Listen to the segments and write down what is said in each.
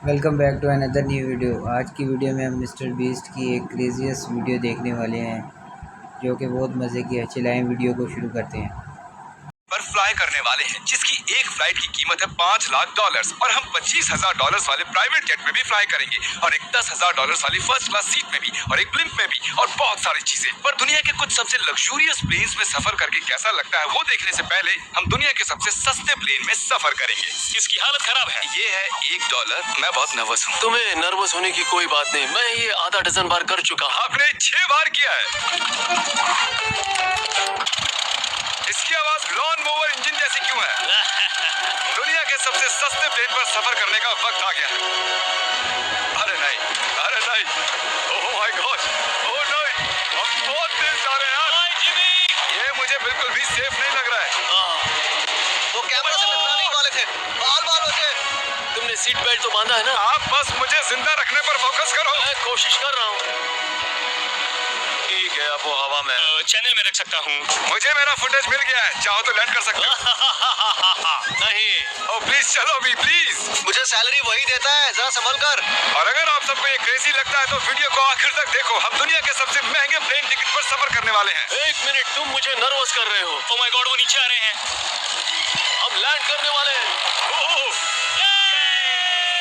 Welcome back to another new video. आज की video में हम मिस्टर बीस्ट की एक क्रेजीएस्ट वीडियो देखने वाले हैं जो कि बहुत मज़े की है। चलाएं वीडियो को शुरू करते हैं। पर फ्लाई करने वाले हैं जिसकी एक फ्लाइट की कीमत है $5 लाख और हम $25,000 वाले प्राइवेट जेट में भी फ्लाई करेंगे और एक $10,000 वाली फर्स्ट क्लास सीट में भी और एक ब्लिम्प में भी और बहुत सारी चीजें। पर दुनिया के कुछ सबसे लग्जूरियस प्लेन्स में सफर करके कैसा लगता है वो देखने से पहले हम दुनिया के सबसे सस्ते प्लेन में सफर करेंगे। इसकी हालत खराब है। ये है $1। मैं बहुत नर्वस हूँ। तुम्हें नर्वस होने की कोई बात नहीं, मैं ये आधा डजन बार कर चुका हूँ। आपने 6 बार किया है। इसकी आवाज लॉन मोवर इंजन जैसी क्यों है? दुनिया के सबसे सस्ते प्लेन पर सफर करने का वक्त आ गया है। अरे नहीं, अरे नहीं, ओह माय गॉड, ओह नहीं, हम बहुत तेज जा रहे हैं यार। ये मुझे बिल्कुल भी सेफ नहीं लग रहा है। वो कैमरा से टकराने वाले थे, बाल बाल बचे। तुमने सीट बेल्ट तो बांधा है ना? आप बस मुझे जिंदा रखने पर फोकस करो। मैं कोशिश कर रहा हूँ। ठीक है, अब वो हवा में चैनल में रख सकता हूँ। मुझे मेरा फुटेज मिल गया है, चाहो तो लैंड कर सकते हो। नहीं, ओह प्लीज चलो भी प्लीज। मुझे सैलरी वही देता है, जरा संभल कर। और अगर आप सबको ये क्रेजी लगता है तो वीडियो को आखिर तक देखो। हम दुनिया के सबसे महंगे प्लेन टिकट पर सफर करने वाले हैं। एक मिनट, तुम मुझे नर्वस कर रहे हो। ओह माय गॉड, वो नीचे आ रहे हैं। हम लैंड करने वाले हैं। ओह,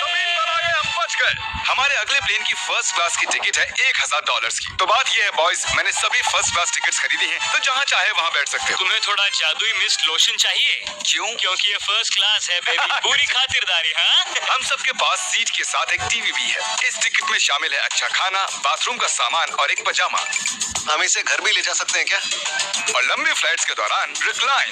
जमीन पर आ गए, हम बच गए। हमारे अगले प्लेन की फर्स्ट क्लास की टिकट है $1,000 की। तो बात ये है बॉयज, मैंने सभी फर्स्ट क्लास टिकट्स खरीदी हैं, तो जहाँ चाहे वहाँ बैठ सकते हो। तुम्हें थोड़ा जादुई मिस्ट लोशन चाहिए? क्यों? क्योंकि ये फर्स्ट क्लास है बेबी। पूरी खातिरदारी। हाँ, हम सबके पास सीट के साथ एक टीवी भी है। इस टिकट में शामिल है अच्छा खाना, बाथरूम का सामान और एक पजामा। हम इसे घर भी ले जा सकते हैं क्या? और लंबी फ्लाइट्स के दौरान रिक्लाइन,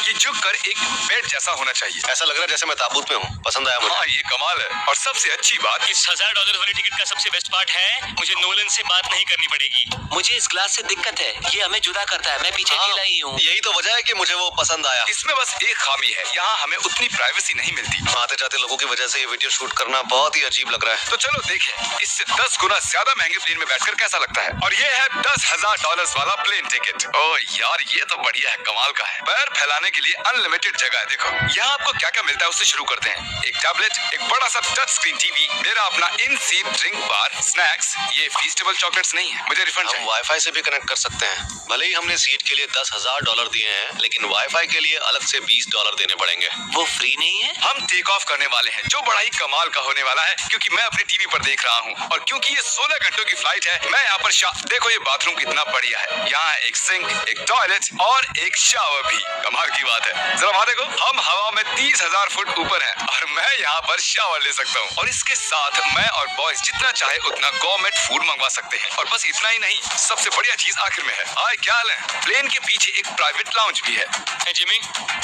ये झुक कर एक बेड जैसा होना चाहिए। ऐसा लग रहा है जैसे मैं ताबूत में हूँ। पसंद आया मुझे। हाँ, ये कमाल है। और सबसे अच्छी बात, इस $1,000 वाली टिकट का सबसे बेस्ट पार्ट है मुझे नोलन से बात नहीं करनी पड़ेगी। मुझे इस ग्लास से दिक्कत है, ये हमें जुदा करता है। मैं पीछे अकेला ही हूँ। यही तो वजह है कि मुझे वो पसंद आया। इसमें बस एक खामी है, यहाँ हमें उतनी प्राइवेसी नहीं मिलती। आते जाते लोगों की वजह से ये वीडियो शूट करना बहुत ही अजीब लग रहा है। तो चलो देखें, इससे 10 गुना ज्यादा महंगे प्लेन में बैठकर कैसा लगता है। और ये है $10,000 वाला प्लेन टिकट। ओह यार, ये तो बढ़िया है, कमाल का है। पैर फैलाने के लिए अनलिमिटेड जगह है। देखो यहाँ आपको क्या क्या मिलता है, उससे शुरू करते हैं। एक टैबलेट, एक बड़ा सा टच स्क्रीन टीवी, मेरा अपना इन सीट ड्रिंक बार, स्नैक्स। ये फीस्टेबल चॉकलेट्स नहीं है, मुझे रिफंड हम चाहिए। वाईफाई से भी कनेक्ट कर सकते हैं। भले ही हमने सीट के लिए $10,000 दिए हैं, लेकिन वाईफाई के लिए अलग से $20 देने पड़ेंगे। वो फ्री नहीं है? हम टेक ऑफ करने वाले हैं, जो बड़ा ही कमाल का होने वाला है, क्योंकि मैं अपने टीवी पर देख रहा हूँ। और क्योंकि ये 16 घंटों की फ्लाइट है, मैं यहाँ पर देखो ये बाथरूम कितना बढ़िया है। यहाँ एक सिंक, एक टॉयलेट और एक शावर भी। कमाल की बात है। जरा वहाँ देखो, हम हवा में 30,000 फुट ऊपर हैं और मैं यहाँ पर शावर ले सकता हूँ। और इसके साथ मैं और बॉयज जितना चाहे उतना गवर्नमेंट फूड मंगवा सकते हैं। और बस इतना ही नहीं, सबसे बढ़िया चीज आखिर में है। हाय, क्या हाल है? प्लेन के पीछे एक प्राइवेट लाउंज भी है। hey, जिमी,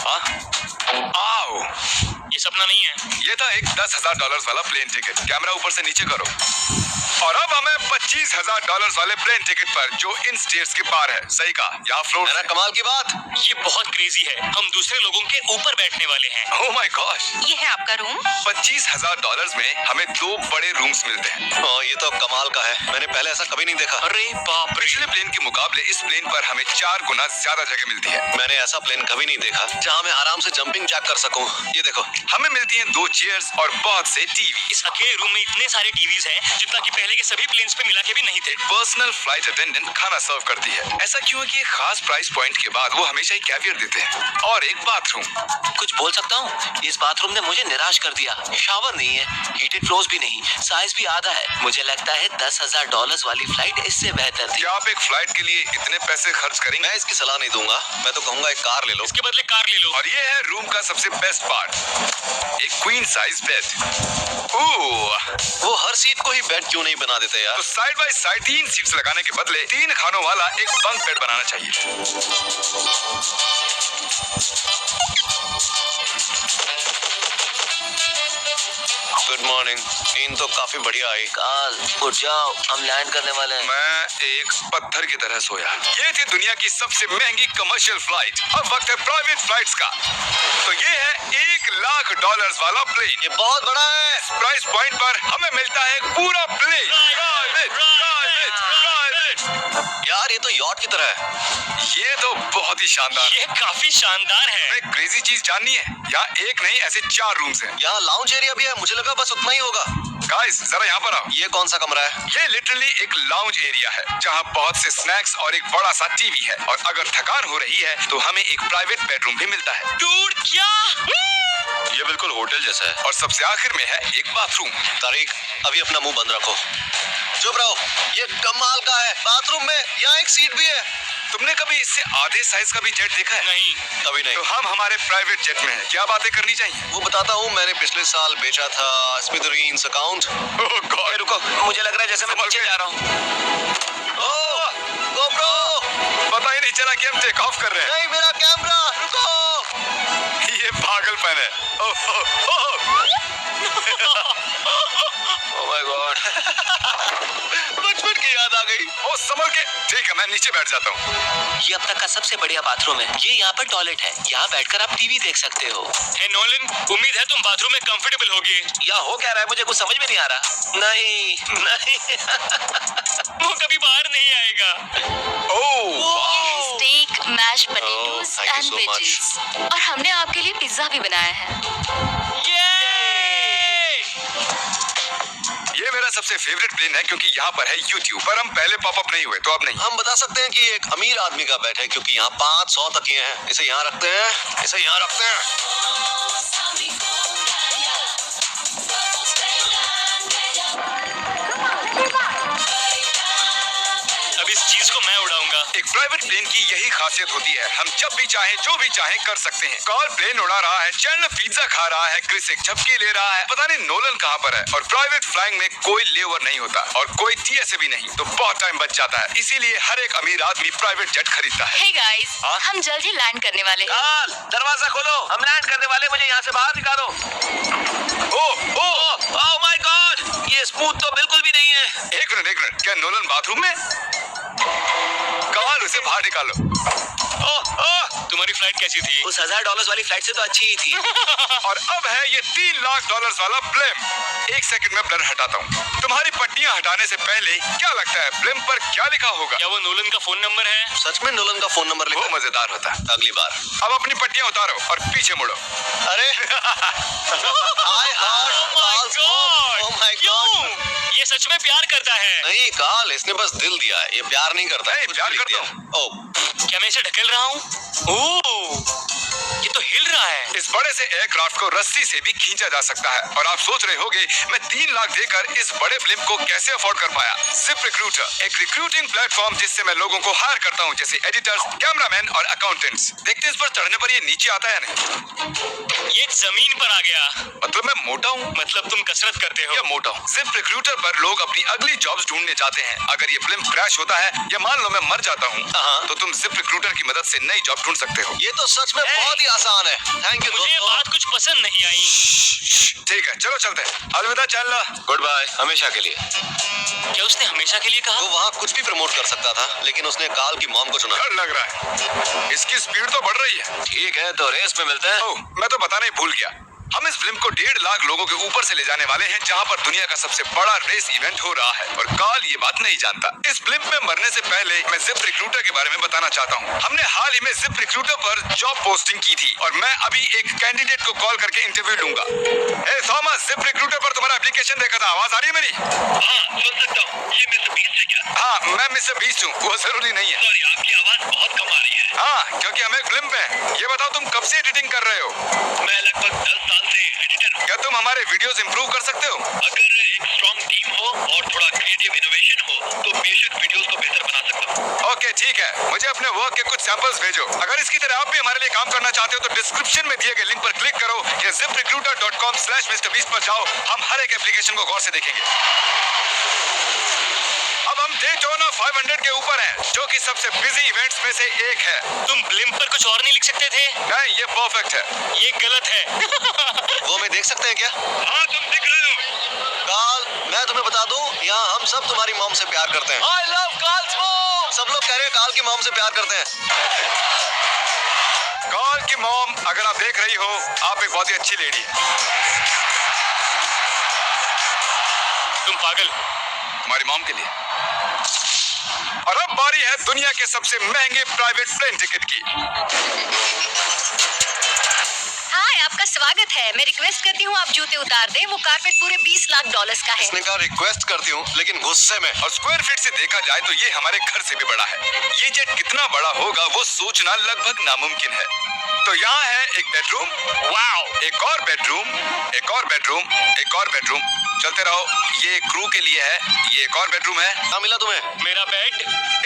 हाँ? आओ, ये सपना नहीं है। ये था एक $10,000 वाला प्लेन टिकट। कैमरा ऊपर से नीचे करो। और अब हमें $25,000 वाले प्लेन टिकट पर, जो इन स्टेयर्स के पार है। सही कहा, यहाँ फ्लोर है ना कमाल की बात? ये बहुत क्रेजी है। हम दूसरे लोगों के ऊपर बैठने वाले हैं। Oh my gosh. ये है आपका रूम। $25,000 में हमें 2 बड़े रूम्स मिलते हैं। ये तो कमाल का है, मैंने पहले ऐसा कभी नहीं देखा। अरे बाप रे। पिछले प्लेन के मुकाबले इस प्लेन पर हमें 4 गुना ज्यादा जगह मिलती है। मैंने ऐसा प्लेन कभी नहीं देखा जहाँ मैं आराम से जंपिंग जैक कर सकूं। ये देखो, हमें मिलती हैं 2 चेयर्स और बहुत से टीवी। इस अकेले रूम में इतने सारे टीवीज हैं जितना कि पहले के सभी प्लेन्स पे मिला के भी नहीं थे। पर्सनल फ्लाइट अटेंडेंट खाना सर्व करती है। ऐसा क्यों है कि एक खास प्राइस पॉइंट के बाद वो हमेशा ही कैवियर देते हैं। और एक बाथरूम। कुछ बोल सकता हूँ? इस बाथरूम ने मुझे निराश कर दिया। शावर नहीं है, हीटेड फ्लोर्स भी नहीं, साइज भी आधा है। मुझे लगता है $10,000 वाली फ्लाइट इससे बेहतर थी। क्या आप एक फ्लाइट के लिए इतने पैसे खर्च करेंगे? मैं इसकी सलाह नहीं दूंगा। मैं तो कहूंगा एक कार ले लो। इसके बदले कार ले लो। और ये है रूम का सबसे बेस्ट पार्ट, एक क्वीन साइज बेड। वो हर सीट को ही बेड क्यों नहीं बना देते यार? तो साइड बाय साइड 3 सीट्स लगाने के बदले 3 खानों वाला एक बंक बेड बनाना चाहिए। Good morning. नींद तो काफी बढ़िया आई। काल, उठ जाओ, हम लैंड करने वाले हैं। मैं एक पत्थर की तरह सोया। ये थी दुनिया की सबसे महंगी कमर्शियल फ्लाइट। अब वक्त है प्राइवेट फ्लाइट्स का। तो ये है $1,00,000 वाला प्लेन। ये बहुत बड़ा है। इस प्राइस पॉइंट पर हमें मिलता है एक पूरा प्लेन। Private, private, private. यार ये तो यॉट की तरह है। ये तो बहुत ही शानदार। ये काफी शानदार है। एक क्रेजी चीज जाननी है, यहाँ एक नहीं ऐसे 4 रूम्स हैं। यहाँ लाउंज एरिया भी है, मुझे लगा बस उतना ही होगा। गाइस जरा यहाँ पर आओ। ये कौन सा कमरा है? ये लिटरली एक लाउंज एरिया है जहाँ बहुत से स्नैक्स और एक बड़ा सा टीवी है, और अगर थकान हो रही है तो हमें एक प्राइवेट बेडरूम भी मिलता है। डूड क्या? ये बिल्कुल होटल जैसा है। और सबसे आखिर में है एक बाथरूम। तारिक, अभी अपना मुंह बंद रखो। चुप रहो। ये कमाल का है। बाथरूम में यहाँ एक सीट भी है। तुमने कभी इससे आधे साइज का भी जेट देखा है? नहीं। कभी नहीं। तो हम हमारे प्राइवेट जेट में हैं। क्या बातें करनी चाहिए? वो बताता हूँ, मैंने पिछले साल बेचा था स्मिथरीन्स अकाउंट। ओह गॉड, रुको, मुझे लग रहा है जैसे मैं पीछे जा रहा हूँ। ओह, GoPro! पता ही नहीं चला कि हम टेक ऑफ कर रहे हैं। नहीं, मेरा कैमरा, रुको। ये पागलपन है। Oh oh oh. Oh my God. बचपन की याद आ गई। ओ संभल के। ठीक है, मैं नीचे बैठ जाता हूँ। ये अब तक का सबसे बढ़िया बाथरूम है। ये यहाँ पर टॉयलेट है। यहाँ बैठकर आप टीवी देख सकते हो। हे नोलन, उम्मीद है तुम बाथरूम में कंफर्टेबल होगे। यहाँ हो क्या रहा है मुझे कुछ समझ में नहीं आ रहा। नहीं नहीं। वो कभी बाहर नहीं आएगा। Oh steak, mash potatoes thank you and so much. Veggies, और हमने आपके लिए पिज्जा भी बनाया है। ये मेरा सबसे फेवरेट प्लेन है क्योंकि यहाँ पर है YouTube, पर हम पहले पॉपअप नहीं हुए तो अब नहीं। हम बता सकते हैं कि ये एक अमीर आदमी का बेड है क्योंकि यहाँ 500 तकिए हैं। इसे यहाँ रखते हैं, इसे यहाँ रखते हैं। अब इस चीज को मैं उड़ाऊंगा। एक प्राइवेट प्लेन की यही खासियत होती है, हम जब भी चाहे जो भी चाहे कर सकते हैं। कार्ल प्लेन उड़ा रहा है, चैंडलर पिज्जा खा रहा है, क्रिस एक झपकी ले रहा है, पता नहीं नोलन कहाँ पर है। और प्राइवेट फ्लाइंग में कोई लेवर नहीं होता और कोई TSA भी नहीं, तो बहुत टाइम बच जाता है। इसीलिए हर एक अमीर आदमी प्राइवेट जेट खरीदता है। हे गाइस, हाँ? हम जल्द ही लैंड करने वाले हैं। काल, दरवाजा खोलो, हम लैंड करने वाले, मुझे यहाँ से बाहर निकालो। ओह ओह, ओह माय गॉड, ये स्मूथ तो बिल्कुल भी नहीं है। एक मिनट, क्या नोलन बाथरूम में? कार्ल उसे बाहर निकालो। ओह ओह, तुम्हारी फ्लाइट कैसी थी? उस $1000 वाली फ्लाइट से तो अच्छी ही थी। और अब है ये $3 लाख वाला ब्लिम। एक सेकंड में ब्लर हटाता हूँ। तुम्हारी पट्टियाँ हटाने से पहले क्या लगता है ब्लिम पर क्या लिखा होगा? क्या वो नोलन का फोन नंबर है? सच में नोलन का फोन नंबर वो लिखा? मजेदार होता। अगली बार। अब अपनी पट्टियाँ उतारो और पीछे मुड़ो। अरे I heart Carl's phone. Oh my God. ये सच में प्यार करता है। नहीं काल, इसने बस दिल दिया है। ये प्यार नहीं करता है। नहीं, कुछ प्यार भी लिख करता दिया। ओह, क्या मैं इसे ढकेल रहा हूँ? ओह, ये तो हिल रहा है। इस बड़े से एयरक्राफ्ट को रस्सी से भी खींचा जा सकता है। और आप सोच रहे होंगे मैं 3 लाख देकर इस बड़े ब्लिम को कैसे अफोर्ड कर पाया? जिप रिक्रूटर, एक रिक्रूटिंग प्लेटफॉर्म जिससे मैं लोगों को हायर करता हूँ, जैसे एडिटर्स, कैमरामैन और अकाउंटेंट्स। देखते इस पर चढ़ने पर ये नीचे आता है नहीं? ये जमीन पर आ गया। मतलब मैं मोटा हूँ? मतलब तुम कसरत करते या हो। मोटा हूँ? जिप रिक्रूटर पर लोग अपनी अगली जॉब्स ढूंढने जाते हैं। अगर ये ब्लिम क्रैश होता है या मान लो मैं मर जाता हूँ, हाँ। तो तुम जिप रिक्रूटर की मदद से नई जॉब ढूंढ सकते हो। ये तो सच में बहुत ही आसान है। थैंक यू मुझे ये दोस्तों। बात कुछ पसंद नहीं आई। ठीक है, चलो चलते हैं। अलविदा चैनलर। गुड बाय, हमेशा के लिए। क्या उसने हमेशा के लिए कहा? वो वहाँ कुछ भी प्रमोट कर सकता था, लेकिन उसने काल की मॉम को चुना। डर लग रहा है। इसकी स्पीड तो बढ़ रही है। ठीक है, तो रेस में मिलते हैं। ओह, मैं तो बताना ही भूल गया। हम इस फिल्म को 1.5 लाख लोगों के ऊपर से ले जाने वाले हैं, जहां पर दुनिया का सबसे बड़ा रेस इवेंट हो रहा है। और कार्ल ये बात नहीं जानता। इस फिल्म में मरने से पहले मैं जिप रिक्रूटर के बारे में बताना चाहता हूँ। हमने हाल ही में जिप रिक्रूटर पर जॉब पोस्टिंग की थी और मैं अभी एक कैंडिडेट को कॉल करके इंटरव्यू लूंगा। ए थॉमस, जिप रिक्रूटर पर तुम्हारा एप्लीकेशन देखा था। आवाज आ रही है मेरी? हाँ, सुन सकता हूँ। ये मिस्टर बीस्ट है क्या? हाँ, मैं मिस्टर बीस्ट हूँ। वो जरूरी नहीं है। सॉरी, आपकी आवाज बहुत कम आ रही है। हाँ, क्योंकि हम एक फिल्म में। ये बताओ तुम कब से एडिटिंग कर रहे हो? मैं लगभग 10 साल से एडिटर हूँ। क्या तुम हमारे वीडियोस इंप्रूव कर सकते हो? अगर एक स्ट्रॉन्ग टीम हो और थोड़ा क्रिएटिव इनोवेशन हो तो बेशक वीडियोस को बेहतर बना सकता हूँ। ओके, ठीक है। मुझे अपने वर्क के कुछ सैंपल्स भेजो। अगर इसकी तरह आप भी हमारे लिए काम करना चाहते हो तो डिस्क्रिप्शन में दिए गए लिंक पर क्लिक करो या ziprecruiter.com/MrBeast पर जाओ। हम हर एक एप्लीकेशन को गौर से देखेंगे। अब हम डेटोना 500 के ऊपर हैं, जो कि सबसे बिजी इवेंट्स में से एक है। तुम ब्लिम पर कुछ और नहीं लिख सकते थे? नहीं, ये परफेक्ट है। ये गलत है। वो मैं देख सकते हैं क्या? हाँ, तुम दिख रहे हो। काल, मैं तुम्हें बता दूं, यहाँ हम सब तुम्हारी मॉम से प्यार करते हैं। I love Carl's mom. सब लोग कह रहे हैं काल की मॉम से प्यार करते हैं। कार्ल की मॉम, अगर आप देख रही हो, आप एक बहुत ही अच्छी लेडी है। तुम पागल हो। तुम्हारी मॉम के लिए और अब बारी है दुनिया के सबसे महंगे प्राइवेट प्लेन टिकट की। हाय, आपका स्वागत है। मैं रिक्वेस्ट करती हूँ आप जूते उतार दें। वो कारपेट पूरे $20 लाख का है। इसने कहा रिक्वेस्ट करती हूँ, लेकिन गुस्से में। और स्क्वायर फीट से देखा जाए तो ये हमारे घर से भी बड़ा है। ये जेट कितना बड़ा होगा वो सोचना लगभग नामुमकिन है। तो यहाँ है एक बेडरूम, वाओ, एक और बेडरूम, एक और बेडरूम, एक और बेडरूम। चलते रहो। ये क्रू के लिए है। ये एक और बेडरूम है। क्या मिला तुम्हें? मेरा बेड।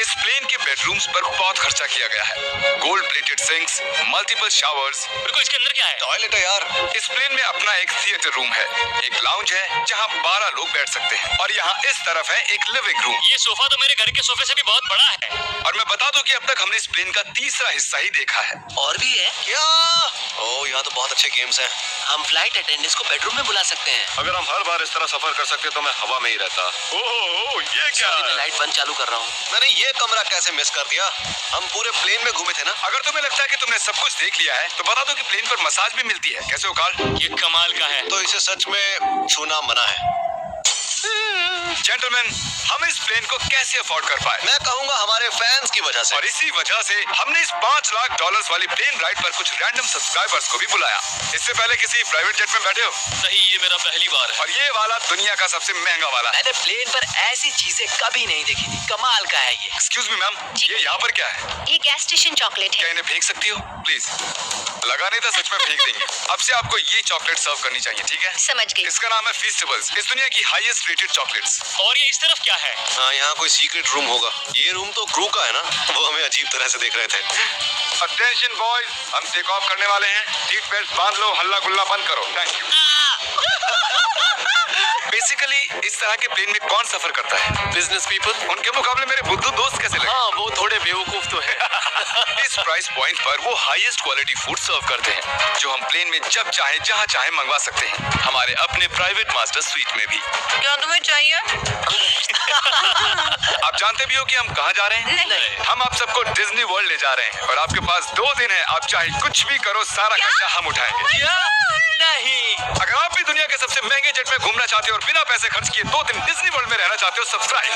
इस प्लेन के बेडरूम्स पर बहुत खर्चा किया गया है। Gold plated sinks, multiple showers. रुको, इसके अंदर क्या है? टॉयलेट है यार। इस प्लेन में अपना एक थिएटर रूम है, एक लाउंज है जहाँ 12 लोग बैठ सकते हैं, और यहाँ इस तरफ है एक लिविंग रूम। ये सोफा तो मेरे घर के सोफे से भी बहुत बड़ा है। और मैं बता दूं कि अब तक हमने इस प्लेन का तीसरा हिस्सा ही देखा है। और भी है। क्या? ओह, यहाँ तो बहुत अच्छे गेम्स हैं। हम फ्लाइट अटेंडेंट्स को बेडरूम में बुला सकते हैं। अगर हम हर बार इस तरह सफर कर सकते तो मैं हवा में ही रहता। ओह, ये क्या Sorry, मैं है? लाइट बंद चालू कर रहा हूँ। मैंने ये कमरा कैसे मिस कर दिया? हम पूरे प्लेन में घूमे थे ना। अगर तुम्हें लगता है कि तुमने सब कुछ देख लिया है तो बता दो कि प्लेन पर मसाज भी मिलती है। कैसे हो कार्ल? ये कमाल का है। तो इसे सच में छूना मना है। जेंटलमैन, हम इस प्लेन को कैसे अफोर्ड कर पाए? मैं कहूँगा हमारे फैंस की वजह से। और इसी वजह से हमने इस $5 लाख वाली प्लेन राइड पर कुछ रैंडम सब्सक्राइबर्स को भी बुलाया। इससे पहले किसी प्राइवेट जेट में बैठे हो? नहीं, ये मेरा पहली बार है। और ये वाला दुनिया का सबसे महंगा वाला है। मैंने प्लेन पर ऐसी चीजें कभी नहीं देखी थी। कमाल का है ये। एक्सक्यूज मी मैम, जी। ये यहाँ पर क्या है? ये गैस स्टेशन चॉकलेट क्या है। इन्हें फेंक सकती हो प्लीज? लगा नहीं था, सच में फेंक देंगे। अब से आपको ये चॉकलेट सर्व करनी चाहिए, ठीक है? समझ गई। इसका नाम है फीस्टेबल्स, इस दुनिया की हाईएस्ट रेटेड चॉकलेट्स। और ये इस तरफ क्या है? हाँ, यहाँ कोई सीक्रेट रूम होगा। ये रूम तो क्रू का है ना, वो हमें अजीब तरह से देख रहे थे। अटेंशन बॉयज, हम टेक ऑफ करने वाले हैं। सीट बेल्ट बांध लो, हल्ला गुल्ला बंद करो। Thank you. बेसिकली इस तरह के प्लेन में कौन सफर करता है? Business people. उनके मुकाबले मेरे बुद्धू दोस्त कैसे लगे? हाँ, वो थोड़े बेवकूफ तो है। इस प्राइस पॉइंट पर वो हाईएस्ट क्वालिटी फूड सर्व करते हैं, जो हम प्लेन में जब चाहे जहाँ चाहे मंगवा सकते हैं, हमारे अपने प्राइवेट मास्टर स्वीट में भी। क्या तुम्हें चाहिए? आप जानते भी हो कि हम कहाँ जा रहे हैं? नहीं। हम आप सबको डिज्नी वर्ल्ड ले जा रहे हैं, और आपके पास 2 दिन है। आप चाहे कुछ भी करो, सारा खर्चा हम उठाएंगे। नहीं। अगर आप भी दुनिया के सबसे महंगे जेट में घूमना चाहते हो और बिना पैसे खर्च किए 2 दिन डिज्नी वर्ल्ड में रहना चाहते हो, सब्सक्राइब।